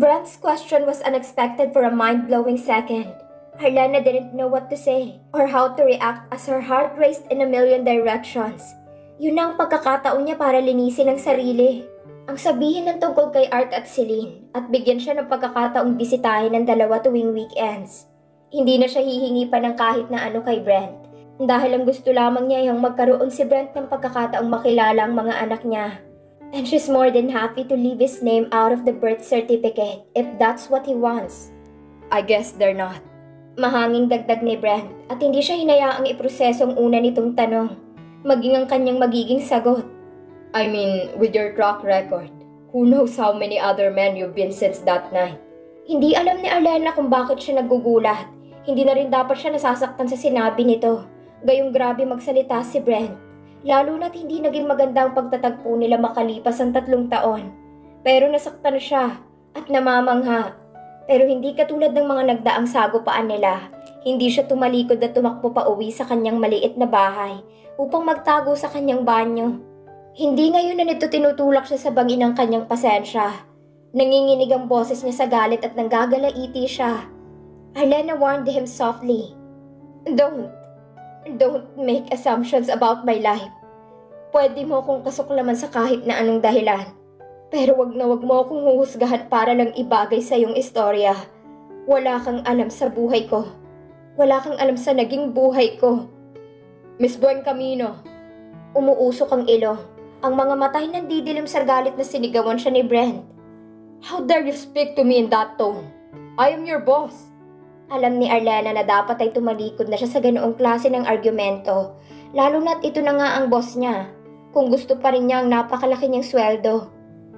Brent's question was unexpected for a mind-blowing second. Arlena didn't know what to say or how to react as her heart raced in a million directions. Yun ang pagkakataon niya para linisin ang sarili. Ang sabihin ng tungkol kay Art at Celine at bigyan siya ng pagkakataong bisitahin ng dalawa tuwing weekends. Hindi na siya hihingi pa ng kahit na ano kay Brent dahil ang gusto lamang niya yung magkaroon si Brent ng pagkakataong makilala ang mga anak niya. And she's more than happy to leave his name out of the birth certificate if that's what he wants. I guess they're not. Mahanging dagdag ni Brent at hindi siya hinayaang iproseso ang una nitong tanong, maging ang kanyang magiging sagot. I mean, with your track record, who knows how many other men you've been since that night? Hindi alam ni Arlena kung bakit siya nagugulat. Hindi na rin dapat siya nasasaktan sa sinabi nito. Gayong grabe magsalita si Brent. Lalo na't hindi naging maganda ang pagtatagpo nila makalipas ang 3 taon. Pero nasaktan siya at namamangha. Pero hindi katulad ng mga nagdaang sagupaan nila. Hindi siya tumalikod at tumakbo pa uwi sa kanyang maliit na bahay upang magtago sa kanyang banyo. Hindi ngayon na nito tinutulak siya sa bangin ng kanyang pasensya. Nanginginig ang boses niya sa galit at nanggagalaiti siya. Arlena warned him softly. Don't make assumptions about my life. Pwede mo akong kasuklaman sa kahit na anong dahilan. Pero wag mo akong huhusgahan para lang ibagay sa iyong istorya. Wala kang alam sa buhay ko. Wala kang alam sa naging buhay ko. Miss Buencamino. Umuusok ang ilong. Ang mga matay nandidilim sa galit na sinigawan siya ni Brent. How dare you speak to me in that tone? I am your boss. Alam ni Arlena na dapat ay tumalikod na siya sa ganoong klase ng argumento, lalo na't ito na nga ang boss niya, kung gusto pa rin niya ang napakalaki niyang sweldo.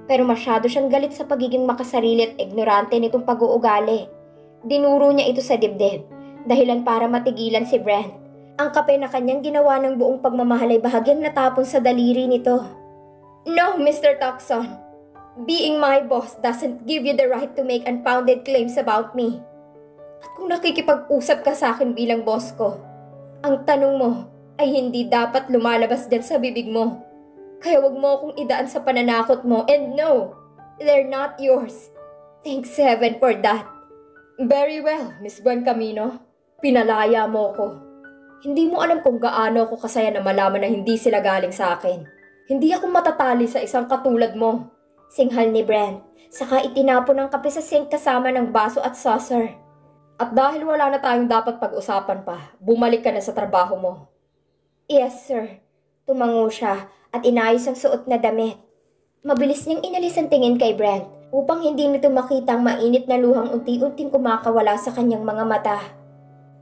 Pero masyado siyang galit sa pagiging makasarili at ignorante nitong pag-uugali. Dinuro niya ito sa dibdib, dahilan para matigilan si Brent. Ang kape na kanyang ginawa ng buong pagmamahal ay bahagyang natapon sa daliri nito. No, Mr. Tucson. Being my boss doesn't give you the right to make unfounded claims about me. At kung nakikipag-usap ka sa akin bilang boss ko, ang tanong mo ay hindi dapat lumalabas dyan sa bibig mo. Kaya wag mo akong idaan sa pananakot mo. And no, they're not yours. Thanks heaven for that. Very well, Miss Buencamino. Pinalaya mo ko. Hindi mo alam kung gaano ako kasaya na malaman na hindi sila galing sa akin. Hindi ako matatali sa isang katulad mo. Singhal ni Brent, saka itinapon ng kape sa sink kasama ng baso at saucer. At dahil wala na tayong dapat pag-usapan pa, bumalik ka na sa trabaho mo. Yes, sir. Tumango siya at inayos ang suot na damit. Mabilis niyang inalis ang tingin kay Brent upang hindi nito makita ang mainit na luhang unti-unting kumakawala sa kanyang mga mata.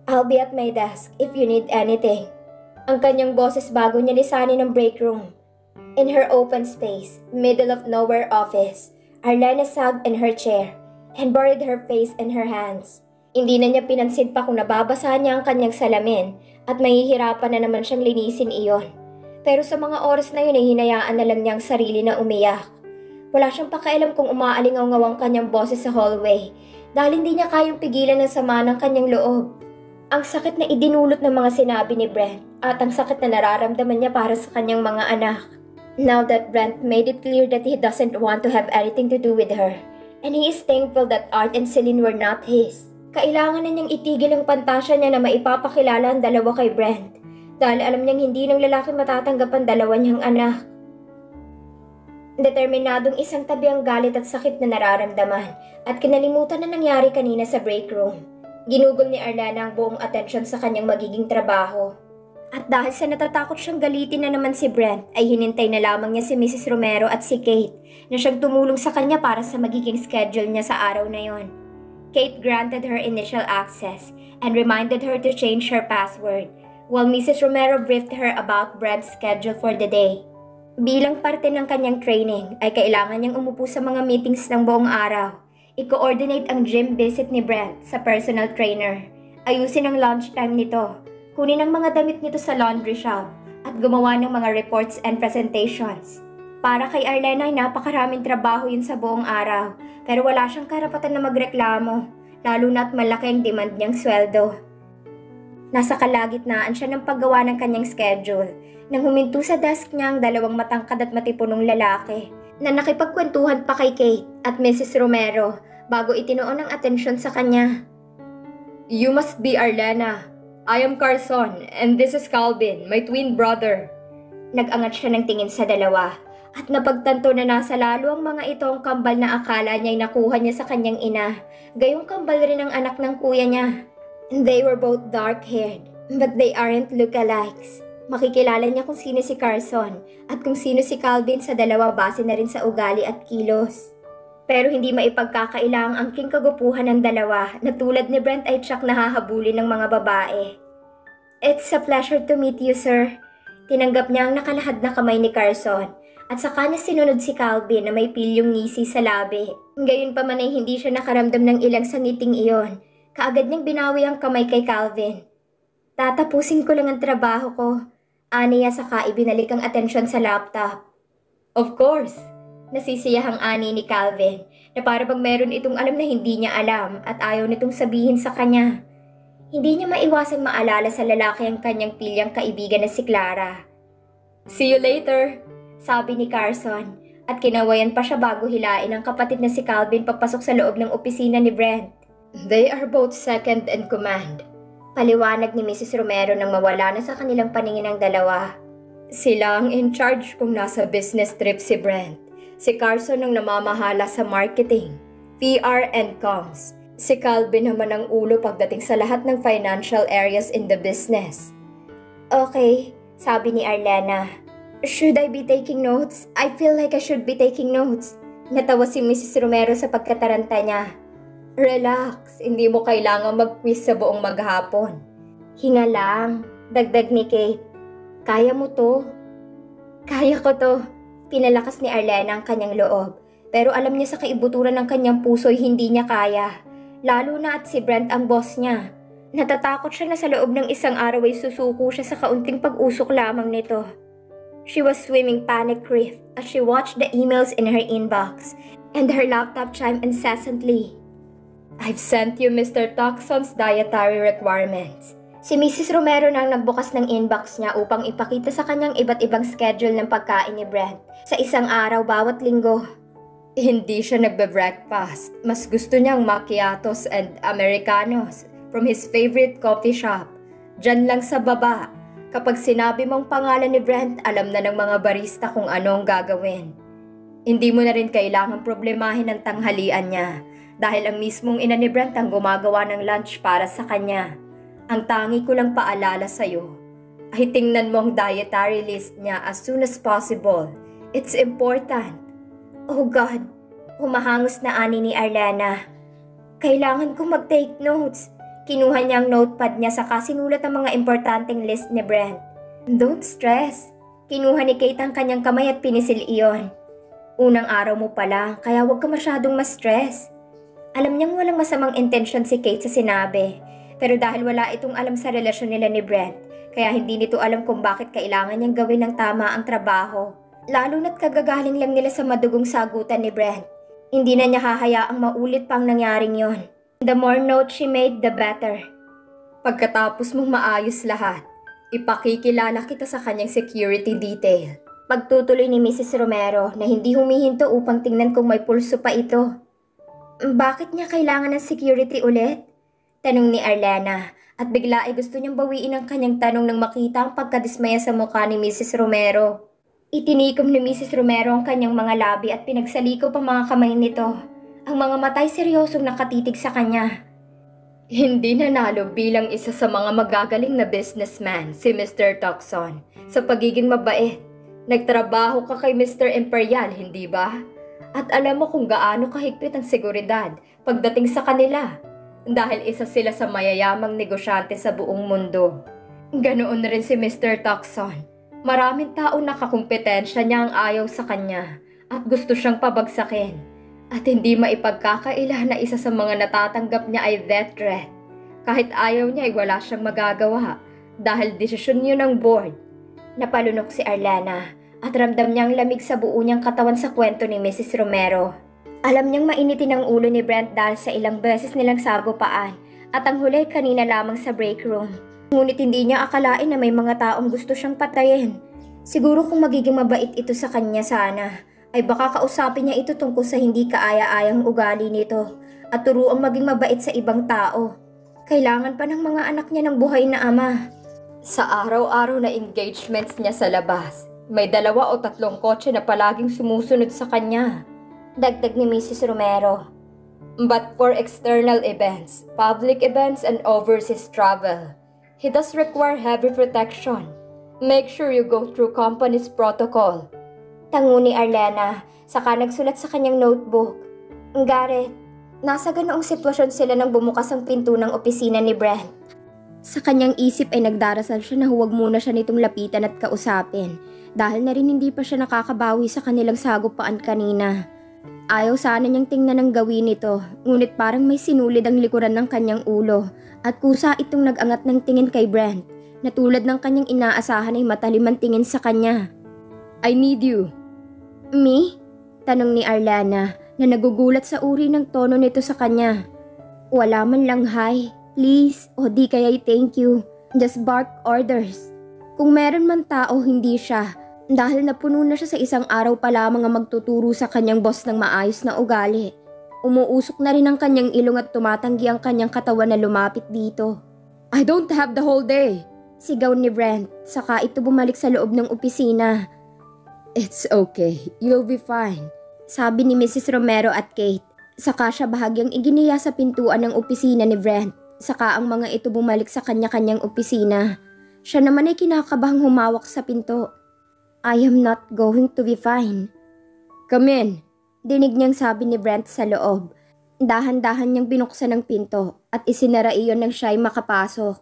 I'll be at my desk if you need anything. Ang kanyang boses bago niya lisanin ang break room. In her open space, middle of nowhere office, Arlena sagged in her chair and buried her face in her hands. Hindi na niya pinansin pa kung nababasa niya ang kanyang salamin at mahihirapan na naman siyang linisin iyon. Pero sa mga oras na yun ay hinayaan na lang niya ang sarili na umiyak. Wala siyang pakialam kung umaalingaw-ngaw ang kanyang boses sa hallway dahil hindi niya kayang pigilan ang sama ng kanyang loob. Ang sakit na idinulot ng mga sinabi ni Brent at ang sakit na nararamdaman niya para sa kanyang mga anak. Now that Brent made it clear that he doesn't want to have anything to do with her and he is thankful that Art and Celine were not his. Kailangan na niyang itigil ang pantasya niya na maipapakilala ang dalawa kay Brent dahil alam niyang hindi ng lalaki matatanggap ang dalawa niyang anak. Determinadong isang tabi ang galit at sakit na nararamdaman at kinalimutan na nangyari kanina sa break room. Ginugol ni Arlena ang buong atensyon sa kanyang magiging trabaho. At dahil sa natatakot siyang galitin na naman si Brent ay hinintay na lamang niya si Mrs. Romero at si Kate na siyang tumulong sa kanya para sa magiging schedule niya sa araw na yon. Kate granted her initial access and reminded her to change her password, while Mrs. Romero briefed her about Brent's schedule for the day. Bilang parte ng kanyang training ay kailangan niyang umupo sa mga meetings ng buong araw. I-coordinate ang gym visit ni Brent sa personal trainer. Ayusin ang lunchtime nito. Kunin ang mga damit nito sa laundry shop at gumawa ng mga reports and presentations. Para kay Arlena ay napakaraming trabaho yun sa buong araw, pero wala siyang karapatan na magreklamo, lalo na't malaki ang demand niyang sweldo. Nasa kalagitnaan siya ng paggawa ng kanyang schedule, nang huminto sa desk niya ang dalawang matangkad at matipunong lalaki, na nakipagkwentuhan pa kay Kate at Mrs. Romero bago itinuon ng atensyon sa kanya. You must be Arlena. I am Carson, and this is Calvin, my twin brother. Nag-angat siya ng tingin sa dalawa at napagtanto na nasa lalo ang mga ito ang kambal na akala niya'y nakuha niya sa kanyang ina. Gayong kambal rin ang anak ng kuya niya. They were both dark-haired, but they aren't look-alikes. Makikilala niya kung sino si Carson at kung sino si Calvin sa dalawa base na rin sa ugali at kilos. Pero hindi maipagkakailangang ang king kagupuhan ng dalawa na tulad ni Brent ay tsak nahahabulin ng mga babae. It's a pleasure to meet you, sir. Tinanggap niya ang nakalahad na kamay ni Carson at saka niya sinunod si Calvin na may pilyong ngisi sa labi. Gayon pa man ay hindi siya nakaramdam ng ilang sa ngiting iyon. Kaagad niyang binawi ang kamay kay Calvin. Tatapusin ko lang ang trabaho ko. Ani niya saka ibinalik ang atensyon sa laptop. Of course. Nasisiyahang ani ni Calvin na para bang meron itong alam na hindi niya alam at ayaw nitong sabihin sa kanya. Hindi niya maiwasang maalala sa lalaki ang kanyang pilyang kaibigan na si Clara. See you later, sabi ni Carson at kinawayan pa siya bago hilain ang kapatid na si Calvin papasok sa loob ng opisina ni Brent. They are both second in command. Paliwanag ni Mrs. Romero nang mawala na sa kanilang paningin ang dalawa. Sila ang in charge kung nasa business trip si Brent. Si Carson ang namamahala sa marketing, PR and comms. Si Calvin naman ang ulo pagdating sa lahat ng financial areas in the business. Okay, sabi ni Arlena. Should I be taking notes? I feel like I should be taking notes. Natawa si Mrs. Romero sa pagkataranta niya. Relax, hindi mo kailangan mag-quiz sa buong maghapon. Hinga lang, dagdag ni Kate. Kaya mo to. Kaya ko to. Pinalakas ni Arlena ang kanyang loob. Pero alam niya sa kaibuturan ng kanyang puso'y hindi niya kaya. Lalo na at si Brent ang boss niya. Natatakot siya na sa loob ng isang araw ay susuko siya sa kaunting pag-usok lamang nito. She was swimming panic-rift as she watched the emails in her inbox and her laptop chime incessantly. I've sent you Mr. Tucson's dietary requirements. Si Mrs. Romero na ang nagbukas ng inbox niya upang ipakita sa kanyang iba't ibang schedule ng pagkain ni Brent sa isang araw bawat linggo. Hindi siya nagbe-breakfast. Mas gusto niyang macchiatos and americanos from his favorite coffee shop. Diyan lang sa baba. Kapag sinabi mong pangalan ni Brent, alam na ng mga barista kung anong gagawin. Hindi mo na rin kailangang problemahin ang tanghalian niya dahil ang mismong ina ni Brent ang gumagawa ng lunch para sa kanya. Ang tangi ko lang paalala sa'yo ay tingnan mo ang dietary list niya as soon as possible. It's important. Oh God, humahangos na ani ni Arlena. Kailangan kong mag-take notes. Kinuha niya ang notepad niya saka sinulat ang mga importanteng list ni Brent. Don't stress. Kinuha ni Kate ang kanyang kamay at pinisil iyon. Unang araw mo pala, kaya huwag ka masyadong ma-stress. Alam niyang walang masamang intensyon si Kate sa sinabi. Pero dahil wala itong alam sa relasyon nila ni Brent, kaya hindi nito alam kung bakit kailangan niyang gawin ng tama ang trabaho. Lalo na't kagagaling lang nila sa madugong sagutan ni Brent. Hindi na niya hahayaang maulit pang nangyaring yon. The more notes she made, the better. Pagkatapos mong maayos lahat, ipakikilala kita sa kanyang security detail. Pagtutuloy ni Mrs. Romero na hindi humihinto upang tingnan kung may pulso pa ito. Bakit niya kailangan ng security ulit? Tanong ni Arlena at bigla ay gusto niyang bawiin ang kanyang tanong nang makita ang pagkadismaya sa mukha ni Mrs. Romero. Itinikom ni Mrs. Romero ang kanyang mga labi at pinagsalikop ang mga kamay nito. Ang mga matay seryosong nakatitig sa kanya. Hindi nanalo bilang isa sa mga magagaling na businessman si Mr. Tucson sa pagiging mabait. Nagtrabaho ka kay Mr. Imperial, hindi ba? At alam mo kung gaano kahigpit ang seguridad pagdating sa kanila dahil isa sila sa mayayamang negosyante sa buong mundo. Ganoon rin si Mr. Tucson. Maraming tao nakakumpetensya niya ang ayaw sa kanya at gusto siyang pabagsakin. At hindi maipagkakaila na isa sa mga natatanggap niya ay death threat. Kahit ayaw niya ay wala siyang magagawa dahil desisyon yun ng board. Napalunok si Arlena at ramdam niyang lamig sa buo niyang katawan sa kwento ni Mrs. Romero. Alam niyang mainitin ang ulo ni Brent dahil sa ilang beses nilang sagupaan at ang huli kanina lamang sa break room. Ngunit hindi niya akalain na may mga taong gusto siyang patayin. Siguro kung magiging mabait ito sa kanya sana, ay baka kausapin niya ito tungkol sa hindi kaaya-ayang ugali nito at turuang maging mabait sa ibang tao. Kailangan pa ng mga anak niya ng buhay na ama. Sa araw-araw na engagements niya sa labas, may 2 o 3 kotse na palaging sumusunod sa kanya. Dagdag ni Mrs. Romero. But for external events, public events and overseas travel, he does require heavy protection. Make sure you go through company's protocol. Tango ni Arlena, saka nagsulat sa kanyang notebook. Gareth, nasa ganoong sitwasyon sila nang bumukas ang pinto ng opisina ni Brent. Sa kanyang isip ay nagdarasal siya na huwag muna siya nitong lapitan at kausapin dahil na rin hindi pa siya nakakabawi sa kanilang sagupaan kanina. Ayaw sana niyang tingnan ang gawin nito, ngunit parang may sinulid ang likuran ng kanyang ulo at kusa itong nag-angat ng tingin kay Brent na tulad ng kanyang inaasahan ay matalim ang tingin sa kanya. I need you. Me? Tanong ni Arlena na nagugulat sa uri ng tono nito sa kanya. Wala man lang hi, please, o di kaya'y thank you. Just bark orders. Kung meron man tao, hindi siya. Dahil napuno na siya sa isang araw pa lamang ang magtuturo sa kanyang boss ng maayos na ugali. Umuusok na rin ang kanyang ilong at tumatanggi ang kanyang katawan na lumapit dito. I don't have the whole day. Sigaw ni Brent, saka ito bumalik sa loob ng opisina. It's okay, you'll be fine. Sabi ni Mrs. Romero at Kate. Saka siya bahagyang iginiya sa pintuan ng opisina ni Brent. Saka ang mga ito bumalik sa kanya-kanyang opisina. Siya naman ay kinakabahang humawak sa pinto. I am not going to be fine. Come in. Dinig niyang sabi ni Brent sa loob. Dahan-dahan niyang binuksan ang pinto at isinara iyon nang siya'y makapasok.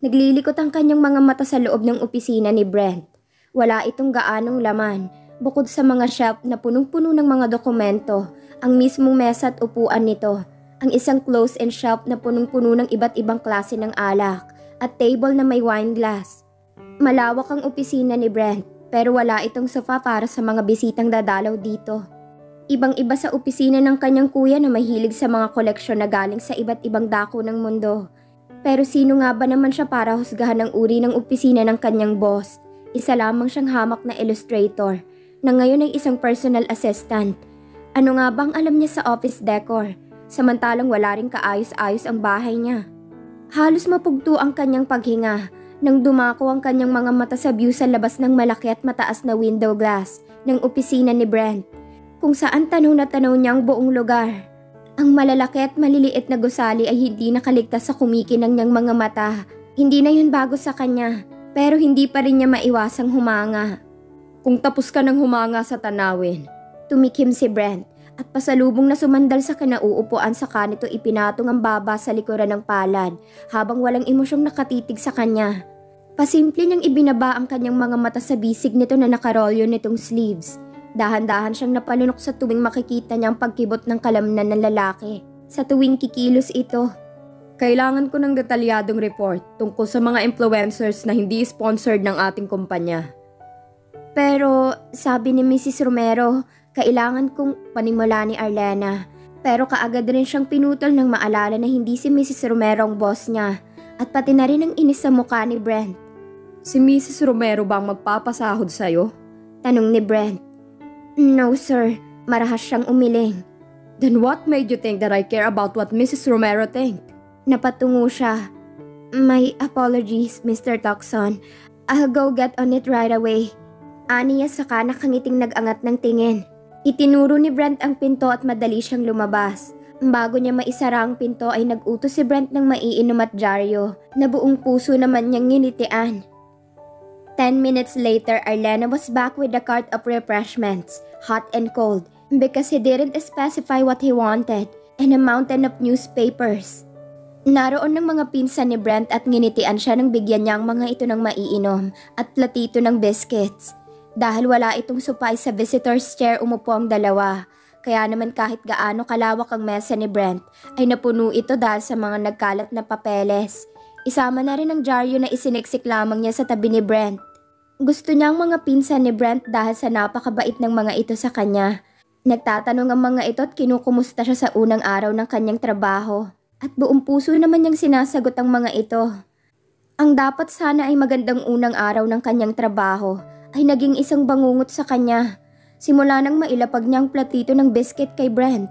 Naglilikot ang kanyang mga mata sa loob ng opisina ni Brent. Wala itong gaanong laman, bukod sa mga shelf na punong-puno ng mga dokumento, ang mismong mesa at upuan nito, ang isang close-in shelf na punong-puno ng iba't ibang klase ng alak, at table na may wine glass. Malawak ang opisina ni Brent, pero wala itong sofa para sa mga bisitang dadalaw dito. Ibang-iba sa opisina ng kanyang kuya na mahilig sa mga koleksyon na galing sa iba't ibang dako ng mundo. Pero sino nga ba naman siya para husgahan ang uri ng opisina ng kanyang boss? Isa lamang siyang hamak na illustrator na ngayon ay isang personal assistant. Ano nga bang alam niya sa office decor? Samantalang wala ring kaayos-ayos ang bahay niya. Halos mapugto ang kanyang paghinga nang dumako ang kanyang mga mata sa view sa labas ng malaki at mataas na window glass ng opisina ni Brent, kung saan tanaw na tanaw niya ang buong lugar. Ang malalaki at maliliit na gusali ay hindi nakaligtas sa kumikinang niyang mga mata. Hindi na yun bago sa kanya, pero hindi pa rin niya maiwasang humanga. Kung tapos ka ng humanga sa tanawin, tumikim si Brent at pasalubong na sumandal sa kinauupuan sa kanito ipinatong ang baba sa likuran ng palad habang walang emosyong nakatitig sa kanya. Pasimple niyang ibinaba ang kanyang mga mata sa bisig nito na nakarolyo nitong sleeves. Dahan-dahan siyang napalunok sa tuwing makikita niya ang pagkibot ng kalamnan ng lalaki. Sa tuwing kikilos ito. Kailangan ko ng detalyadong report tungkol sa mga influencers na hindi sponsored ng ating kumpanya. Pero sabi ni Mrs. Romero, kailangan kong panimula ni Arlena. Pero kaagad rin siyang pinutol nang maalala na hindi si Mrs. Romero ang boss niya at pati na rin ang inis sa mukha ni Brent. Si Mrs. Romero bang magpapasahod sa'yo? Tanong ni Brent. No sir, marahas siyang umiling. Then what made you think that I care about what Mrs. Romero think? Napatungo siya. My apologies, Mr. Tucson. I'll go get on it right away. Aniya saka nakangiting nag-angat ng tingin. Itinuro ni Brent ang pinto at madali siyang lumabas. Bago niya maisara ang pinto ay nag-utos si Brent ng maiinom at dyaryo na buong puso naman niyang nginitian. 10 minutes later, Arlena was back with a cart of refreshments, hot and cold, because he didn't specify what he wanted, and a mountain of newspapers. Naroon ng mga pinsan ni Brent at nginitian siya nang bigyan niya ang mga ito ng maiinom at platito ng biscuits. Dahil wala itong supay sa visitor's chair, umupo ang dalawa. Kaya naman kahit gaano kalawak ang mesa ni Brent, ay napuno ito dahil sa mga nagkalat na papeles. Isama na rin ang dyaryo na isiniksik lamang niya sa tabi ni Brent. Gusto niya ang mga pinsan ni Brent dahil sa napakabait ng mga ito sa kanya. Nagtatanong ang mga ito at kinukumusta siya sa unang araw ng kanyang trabaho. At buong puso naman niyang sinasagot ang mga ito. Ang dapat sana ay magandang unang araw ng kanyang trabaho ay naging isang bangungot sa kanya. Simula nang mailapag niya ang platito ng biscuit kay Brent.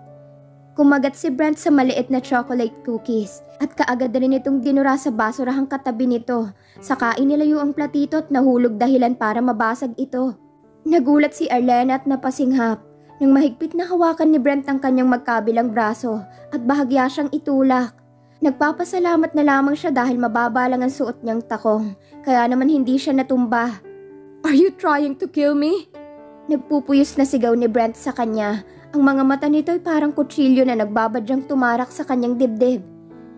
Kumagat si Brent sa maliit na chocolate cookies at kaagad rin itong dinura sa basurahang katabi nito. Saka inilayo ang platito at nahulog dahilan para mabasag ito. Nagulat si Arlena at napasinghap nang mahigpit na hawakan ni Brent ang kanyang magkabilang braso at bahagya siyang itulak. Nagpapasalamat na lamang siya dahil mababa lang ang suot niyang takong, kaya naman hindi siya natumba. Are you trying to kill me? Nagpupuyos na sigaw ni Brent sa kanya. Ang mga mata nito ay parang kutsilyo na nagbabadyang tumarak sa kanyang dibdib.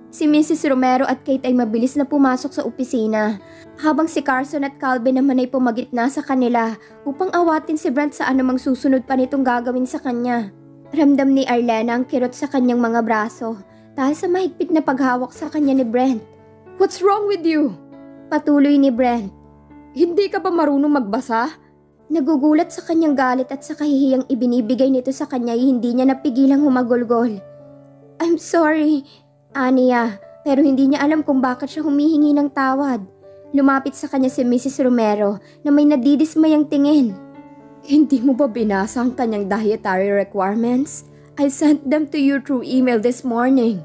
Si Mrs. Romero at Kate ay mabilis na pumasok sa opisina, habang si Carson at Calvin naman ay pumagitna sa kanila upang awatin si Brent sa anumang susunod pa nitong gagawin sa kanya. Ramdam ni Arlena ang kirot sa kanyang mga braso dahil sa mahigpit na paghawak sa kanya ni Brent. What's wrong with you? Patuloy ni Brent. Hindi ka ba marunong magbasa? Nagugulat sa kanyang galit at sa kahihiyang ibinibigay nito sa kanya ay hindi niya napigilang humagulgol. I'm sorry, aniya, pero hindi niya alam kung bakit siya humihingi ng tawad. Lumapit sa kanya si Mrs. Romero na may nadidismayang tingin. Hindi mo ba binasa ang kanyang dietary requirements? I sent them to you through email this morning.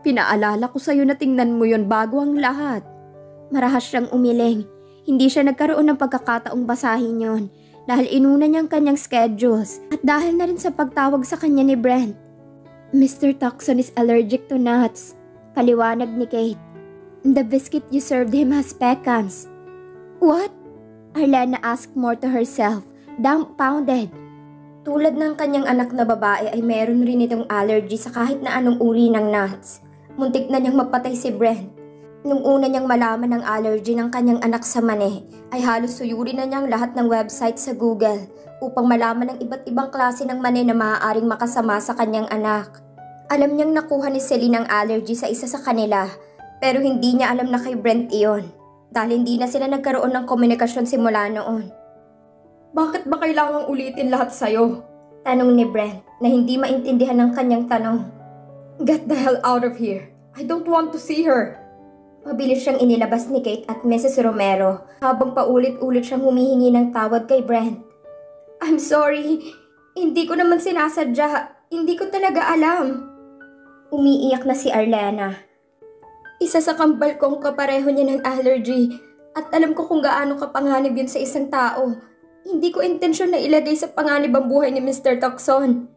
Pinaalala ko sa'yo na tingnan mo yon bago ang lahat. Marahas siyang umiling. Hindi siya nagkaroon ng pagkakataong basahin yon dahil inuna niyang kanyang schedules at dahil na rin sa pagtawag sa kanya ni Brent. Mr. Tucson is allergic to nuts, paliwanag ni Kate. The biscuit you served him has pecans. What? Arlena asked more to herself, dumbfounded. Tulad ng kanyang anak na babae ay meron rin itong allergy sa kahit na anong uri ng nuts. Muntik na niyang mapatay si Brent. Nung una niyang malaman ang allergy ng kanyang anak sa mani, ay halos suyuri na niyang lahat ng website sa Google upang malaman ang iba't ibang klase ng mani na maaaring makasama sa kanyang anak. Alam niyang nakuha ni Celine ang allergy sa isa sa kanila, pero hindi niya alam na kay Brent iyon dahil hindi na sila nagkaroon ng komunikasyon simula noon. Bakit ba kailangang ulitin lahat sa'yo? Tanong ni Brent na hindi maintindihan ng kanyang tanong. Get the hell out of here. I don't want to see her. Mabilis siyang inilabas ni Kate at Mrs. Romero habang paulit-ulit siyang humihingi ng tawad kay Brent. I'm sorry. Hindi ko naman sinasadya. Hindi ko talaga alam. Umiiyak na si Arlena. Isa sa kambal kong kapareho niya ng allergy at alam ko kung gaano kapanganib yun sa isang tao. Hindi ko intensyon na ilagay sa panganib ang buhay ni Mr. Tucson.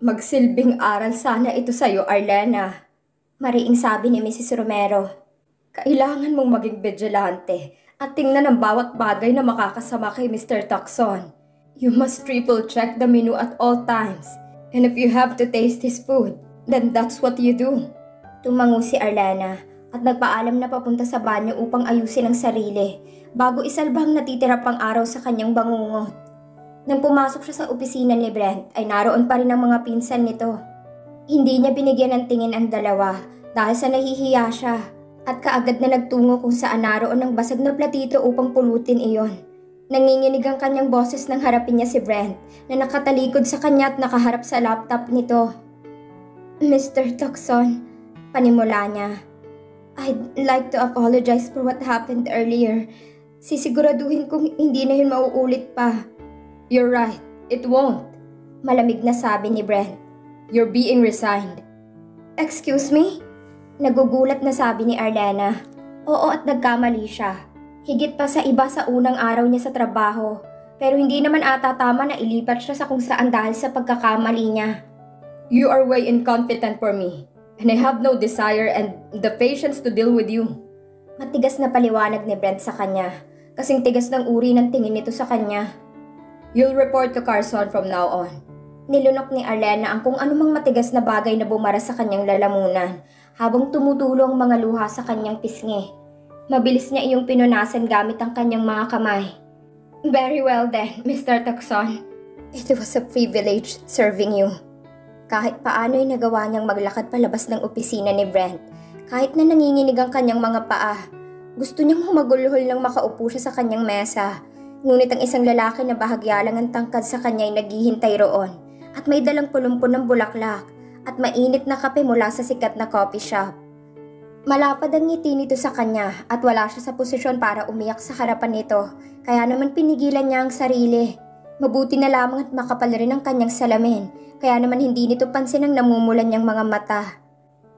Magsilbing aral sana ito sa'yo, Arlena. Mariing sabi ni Mrs. Romero. Kailangan mong maging vigilante at tingnan ang bawat bagay na makakasama kay Mr. Tucson. You must triple check the menu at all times. And if you have to taste his food, then that's what you do. Tumango si Arlena at nagpaalam na papunta sa banyo upang ayusin ang sarili bago isalbang natitira pang araw sa kanyang bangungot. Nang pumasok siya sa opisina ni Brent ay naroon pa rin ang mga pinsan nito. Hindi niya binigyan ng tingin ang dalawa dahil sa nahihiya siya. At kaagad na nagtungo kung saan naroon ang basag na platito upang pulutin iyon. Nanginginig ang kanyang boses nang harapin niya si Brent na nakatalikod sa kanya at nakaharap sa laptop nito. Mr. Tucson, panimula niya. I'd like to apologize for what happened earlier. Sisiguraduhin kong hindi na yun mauulit pa. You're right, it won't. Malamig na sabi ni Brent. You're being resigned. Excuse me? Nagugulat na sabi ni Arlena. Oo at nagkamali siya. Higit pa sa iba sa unang araw niya sa trabaho. Pero hindi naman ata tama na ilipat siya sa kung saan dahil sa pagkakamali niya. You are way incompetent for me. And I have no desire and the patience to deal with you. Matigas na paliwanag ni Brent sa kanya. Kasing tigas ng uri ng tingin nito sa kanya. You'll report to Carson from now on. Nilunok ni Arlena ang kung anumang matigas na bagay na bumara sa kanyang lalamunan habang tumutulo ang mga luha sa kanyang pisngi. Mabilis niya iyong pinunasan gamit ang kanyang mga kamay. Very well then, Mr. Tucson. It was a privilege serving you. Kahit paano ay nagawa niyang maglakad palabas ng opisina ni Brent. Kahit na nanginginig ang kanyang mga paa, gusto niyang humagulhol nang makaupo siya sa kanyang mesa. Ngunit ang isang lalaki na bahagya lang ang tangkad sa kanya ay naghihintay roon at may dalang pulumpon ng bulaklak at mainit na kape mula sa sikat na coffee shop. Malapad ang ngiti nito sa kanya at wala siya sa posisyon para umiyak sa harapan nito, kaya naman pinigilan niya ang sarili. Mabuti na lamang at makapal rin ang kanyang salamin, kaya naman hindi nito pansin ang namumulan niyang mga mata.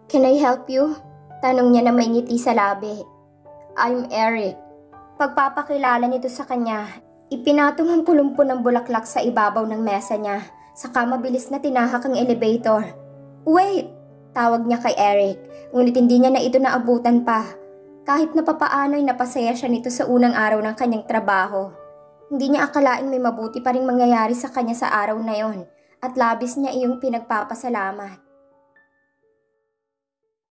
"Can I help you?" Tanong niya na may ngiti sa labi. "I'm Eric." Pagpapakilala nito sa kanya, ipinatong ang kulumpo ng bulaklak sa ibabaw ng mesa niya, saka mabilis na tinahak ang elevator. "Wait!" Tawag niya kay Eric, ngunit hindi niya na ito naabutan pa. Kahit na papaano ay napasaya siya nito sa unang araw ng kanyang trabaho. Hindi niya akalaing may mabuti pa ring mangyayari sa kanya sa araw na yon, at labis niya iyong pinagpapasalamat.